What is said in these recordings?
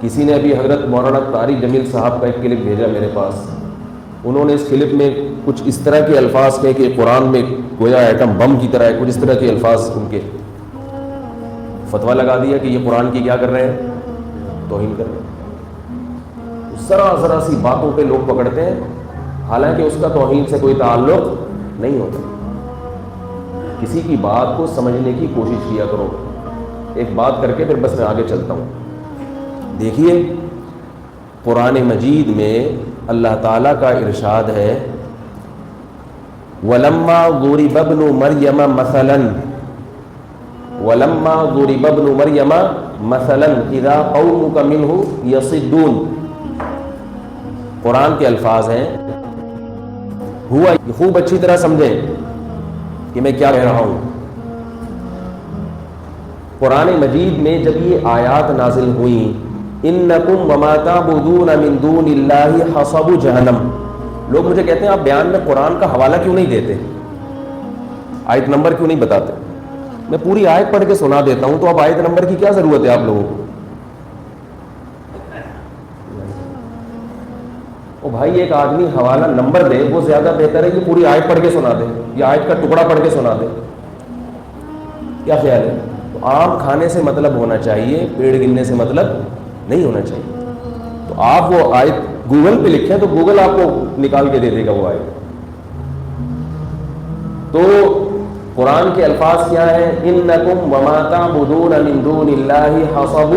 کسی نے ابھی حضرت مولانا طارق جمیل صاحب کا ایک کلپ بھیجا میرے پاس. انہوں نے اس کلپ میں کچھ اس طرح کے الفاظ کہے کہ قرآن میں گویا ایٹم بم کی طرح ہے, کچھ اس طرح کے الفاظ ان کے فتویٰ لگا دیا کہ یہ قرآن کی کیا کر رہے ہیں, توہین کر رہے ہیں. ذرا سی باتوں پہ لوگ پکڑتے ہیں, حالانکہ اس کا توہین سے کوئی تعلق نہیں ہوتا. کسی کی بات کو سمجھنے کی کوشش کیا کرو. ایک بات کر کے پھر بس میں آگے چلتا ہوں. دیکھیے قرآن مجید میں اللہ تعالیٰ کا ارشاد ہے وَلَمَّا ضُرِبَ ابْنُ مَرْيَمَ مَثَلًا وَلَمَّا ضُرِبَ ابْنُ مَرْيَمَ مَثَلًا إِذَا قَوْمُكَ مِنْهُ يَصِدُّونَ. قرآن کے الفاظ ہیں, ہوا خوب اچھی طرح سمجھیں کہ میں کیا کہہ رہا ہوں. قرآن مجید میں جب یہ آیات نازل ہوئیں انکم وما تعبدون من دون اللہ حصب جہنم, لوگ مجھے کہتے ہیں آپ بیان میں قرآن کا حوالہ کیوں نہیں دیتے, آیت نمبر کیوں نہیں بتاتے. میں پوری آیت پڑھ کے سنا دیتا ہوں, تو اب آیت نمبر کی کیا ضرورت ہے آپ لوگوں کو. او بھائی ایک آدمی حوالہ نمبر دے وہ زیادہ بہتر ہے کہ پوری آیت پڑھ کے سنا دے یا آیت کا ٹکڑا پڑھ کے سنا دے. کیا خیال ہے. تو آم کھانے سے مطلب ہونا چاہیے, پیڑ گننے سے مطلب نہیں ہونا چاہیے. تو آپ وہ آیت گوگل پہ لکھیں تو گوگل آپ کو نکال کے دے دے گا وہ آیت. تو قرآن کے الفاظ کیا ہیں انکم وما تعبدون من دون اللہ حصب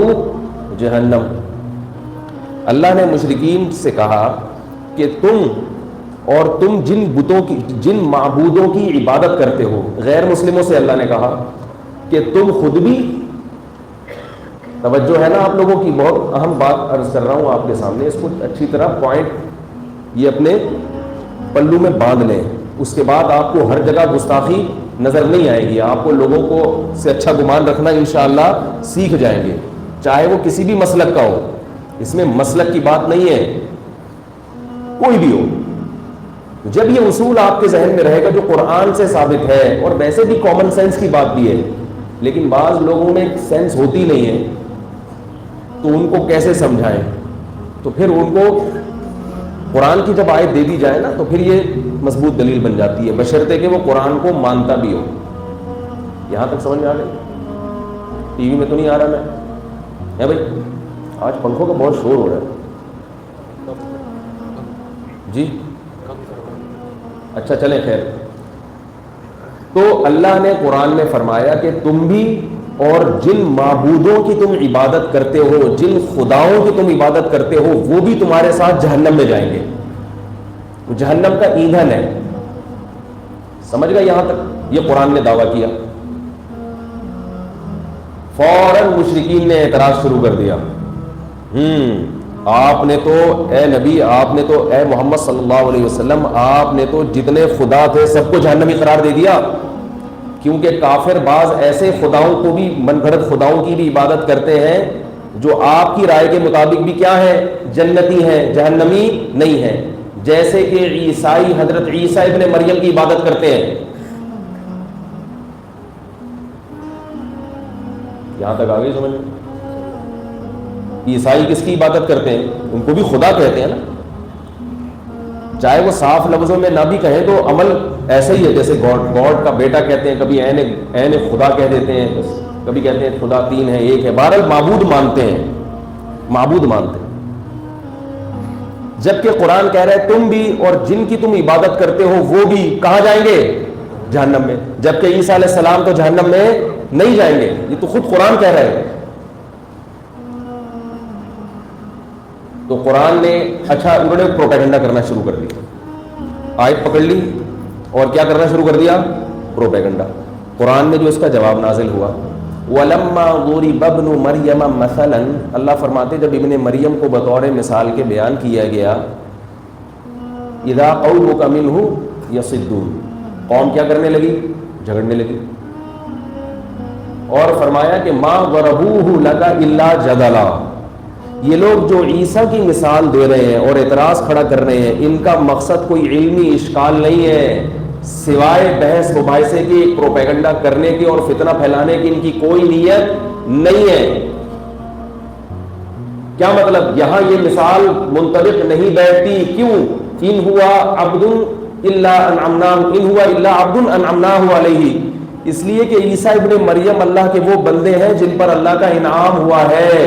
جہنم. اللہ نے مشرکین سے کہا کہ تم جن بتوں کی جن معبودوں کی عبادت کرتے ہو, غیر مسلموں سے اللہ نے کہا کہ تم خود بھی, توجہ ہے نا آپ لوگوں کی, بہت اہم بات عرض کر رہا ہوں آپ کے سامنے, اس کو اچھی طرح پوائنٹ یہ اپنے پلو میں باندھ لیں. اس کے بعد آپ کو ہر جگہ گستاخی نظر نہیں آئے گی, آپ کو لوگوں کو سے اچھا گمان رکھنا انشاءاللہ سیکھ جائیں گے, چاہے وہ کسی بھی مسلک کا ہو. اس میں مسلک کی بات نہیں ہے, کوئی بھی ہو. جب یہ اصول آپ کے ذہن میں رہے گا جو قرآن سے ثابت ہے, اور ویسے بھی کامن سینس کی بات بھی ہے, لیکن بعض لوگوں میں سینس ہوتی نہیں ہے, تو ان کو کیسے سمجھائیں. تو پھر ان کو قرآن کی جب آیت دے دی جائے نا تو پھر یہ مضبوط دلیل بن جاتی ہے, بشرطے کہ وہ قرآن کو مانتا بھی ہو. یہاں تک سمجھ میں آ گئی. ٹی وی میں تو نہیں آ رہا میں بھائی, آج پنکھوں کا بہت شور ہو رہا ہے جی. اچھا چلیں خیر. تو اللہ نے قرآن میں فرمایا کہ تم بھی اور جن معبودوں کی تم عبادت کرتے ہو, جن خداؤں کی تم عبادت کرتے ہو, وہ بھی تمہارے ساتھ جہنم میں جائیں گے. جہنم کا ایندھن ہے. سمجھ گئے یہاں تک. یہ قرآن نے دعویٰ کیا. فوراً مشرکین نے اعتراض شروع کر دیا, آپ نے تو اے نبی, آپ نے تو اے محمد صلی اللہ علیہ وسلم, آپ نے تو جتنے خدا تھے سب کو جہنمی قرار دے دیا. کیونکہ کافر بعض ایسے خداؤں کو بھی, من گھڑت خداؤں کی بھی عبادت کرتے ہیں جو آپ کی رائے کے مطابق بھی کیا ہے, جنتی ہیں, جہنمی نہیں ہیں. جیسے کہ عیسائی حضرت عیسیٰ ابن مریم کی عبادت کرتے ہیں. یہاں تک آ گئی سمجھ میں. عیسائی کس کی عبادت کرتے ہیں, ان کو بھی خدا کہتے ہیں نا, چاہے وہ صاف لفظوں میں نہ بھی کہیں تو عمل ایسا ہی ہے جیسے گاڈ کا بیٹا کہتے ہیں, کبھی عین خدا کہہ دیتے ہیں, کبھی کہتے ہیں خدا تین ہے ایک ہے. بہرحال معبود مانتے ہیں, معبود مانتے ہیں. جبکہ قرآن کہہ رہا ہے تم بھی اور جن کی تم عبادت کرتے ہو وہ بھی کہاں جائیں گے, جہنم میں. جبکہ عیسیٰ علیہ السلام تو جہنم میں نہیں جائیں گے, یہ تو خود قرآن کہہ رہا ہے. تو قرآن نے اچھا انہوں نے پروپیگنڈا کرنا شروع کر دیا. آیت پکڑ لی اور کیا کرنا شروع کر دیا, پروپیگنڈا. قرآن میں جو اس کا جواب نازل ہوا وَلَمَّا ضُرِبَ ابْنُ مَرْيَمَ مَثَلًا, اللہ فرماتے جب ابن مریم کو بطور مثال کے بیان کیا گیا, اِذَا قَوْمُكَ مِنْهُ يَصِدُّونَ, قوم کیا کرنے لگی, جھگڑنے لگی. اور فرمایا کہ مَا ضَرَبُوهُ لَكَ إِلَّا جَدَلًا, یہ لوگ جو عیسیٰ کی مثال دے رہے ہیں اور اعتراض کھڑا کر رہے ہیں, ان کا مقصد کوئی علمی اشکال نہیں ہے سوائے بحث مباحثے کی, پروپیگنڈا کرنے کی اور فتنہ پھیلانے کی ان کی کوئی نیت نہیں ہے. کیا مطلب؟ یہاں یہ مثال منطبق نہیں بیٹھتی. کیوں؟ ان ہوا عبد الا عبد انعمناه علیہ، اس لیے کہ عیسیٰ ابن مریم اللہ کے وہ بندے ہیں جن پر اللہ کا انعام ہوا ہے.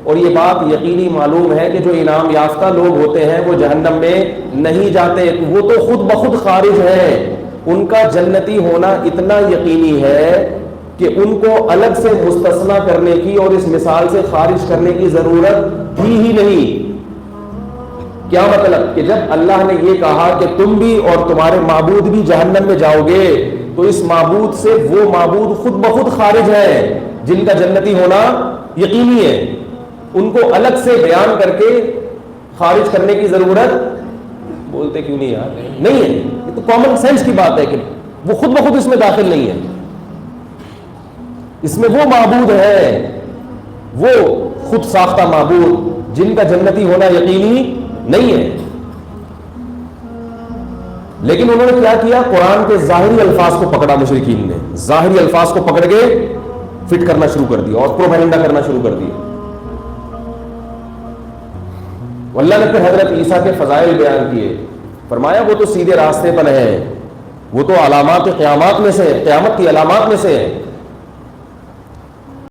اور یہ بات یقینی معلوم ہے کہ جو انعام یافتہ لوگ ہوتے ہیں وہ جہنم میں نہیں جاتے، وہ تو خود بخود خارج ہیں. ان کا جنتی ہونا اتنا یقینی ہے کہ ان کو الگ سے مستثنا کرنے کی اور اس مثال سے خارج کرنے کی ضرورت ہی نہیں. کیا مطلب؟ کہ جب اللہ نے یہ کہا کہ تم بھی اور تمہارے معبود بھی جہنم میں جاؤ گے، تو اس معبود سے وہ معبود خود بخود خارج ہے جن کا جنتی ہونا یقینی ہے. ان کو الگ سے بیان کر کے خارج کرنے کی ضرورت، بولتے کیوں نہیں یار، نہیں ہے. یہ تو کامن سینس کی بات ہے کہ وہ خود بخود اس میں داخل نہیں ہے. اس میں وہ معبود ہے، وہ خود ساختہ معبود جن کا جنتی ہونا یقینی نہیں ہے. لیکن انہوں نے کیا کیا؟ قرآن کے ظاہری الفاظ کو پکڑا. مشرکین نے ظاہری الفاظ کو پکڑ کے فٹ کرنا شروع کر دیا اور پروپیگنڈا کرنا شروع کر دیا. اللہ نے پھر حضرت عیسیٰ کے فضائل بیان کیے. فرمایا وہ تو سیدھے راستے پر ہے، وہ تو علامات قیامات میں سے، قیامت کی علامات میں سے ہے.